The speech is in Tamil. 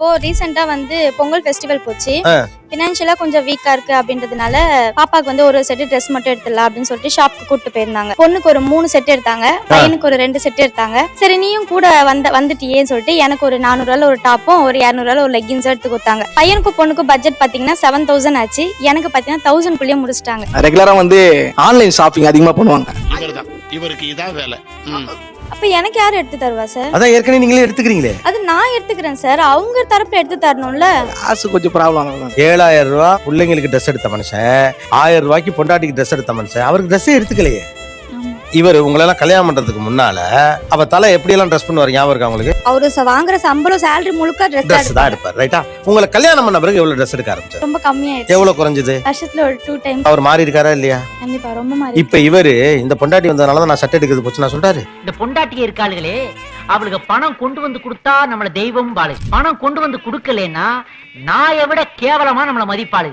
இப்போ ரீசெண்டா வந்து பொங்கல் ஃபெஸ்டிவல் போச்சு. ஃபினான்ஷியலா கொஞ்சம் வீக்கா இருக்கு அப்படின்றதுனால பாப்பாக்கு வந்து ஒரு செட் ட்ரெஸ் மட்டும் எடுத்துடலாம் அப்படின்னு சொல்லிட்டு ஷாப்க்கு கூட்டு போயிருந்தாங்க. பொண்ணுக்கு ஒரு 3 செட் எடுத்தாங்க, பையனுக்கு ஒரு 2 செட் எடுத்தாங்க. சரி நீயும் கூட வந்துட்டியேன்னு சொல்லிட்டு எனக்கு ஒரு 400 ரூபாய் ஒரு டாப்பும் ஒரு 200 ரூபாய் ஒரு லெகின்ஸ் எடுத்து கொடுத்தாங்க. பையனுக்கும் பொண்ணுக்கும் பட்ஜெட் பாத்தீங்கன்னா 7000 ஆச்சு. எனக்கு பாத்தீங்கன்னா 1000 குள்ளேயே முடிச்சிட்டாங்க. ரெகுலரா வந்து ஆன்லைன் ஷாப்பிங் அதிகமா பண்ணுவாங்க. இவருக்கு இதான் வேலை. அப்ப எனக்கு யாரு எடுத்து தருவா சார்? அதான் ஏற்கனவே நீங்களே எடுத்துக்கிறீங்களே. அது நான் எடுத்துக்கிறேன் சார், அவங்க தரப்புல எடுத்து தரணும்ல. காசு கொஞ்சம் ப்ராப்ளம். 7000 ரூபாய் பிள்ளைங்களுக்கு ட்ரெஸ் எடுத்த மனுஷன், 1000 ரூபாய்க்கு பொண்டாட்டிக்கு ட்ரெஸ் எடுத்த மனுஷன், அவருக்கு ட்ரெஸ்ஸே எடுத்துக்கலையே. இவர் உங்களெல்லாம் கல்யாணம் பண்றதுக்கு முன்னால அவ தலை எப்படி எல்லாம் ட்ரெஸ் பண்ணுவாரு ஞாபகம் இருக்கா உங்களுக்கு? அவரு வாங்குற சம்பளம் சேலரி முழுக்க ட்ரெஸ் தான் எடுப்பார், ரைட்டா? உங்களை கல்யாணம் பண்ண பிறகு எவ்வளவு ட்ரெஸ் எடுக்க ஆரம்பிச்சாரு? ரொம்ப கம்மியாயிடுச்சு. எவ்வளவு குறைஞ்சது? வருஷத்துல ஒரு 2 டைம். அவர் மாறி இருக்காரா இல்லையா? கண்டிப்பா ரொம்ப மாறி. இப்ப இவரு இந்த பொண்டாட்டி வந்ததுனாலதான் நான் சட்டை எடுக்கிறது போச்சு நான் சொல்றாரு. இந்த பொண்டாட்டிக்கு இருக்காளுகளே, அவளுக்கு பணம் கொண்டு வந்து கொடுத்தா நம்மள தெய்வம் பாளு, பணம் கொண்டு வந்து கொடுக்கலன்னா நாயை விட கேவலமா நம்மள மதிப்பாளுங்க.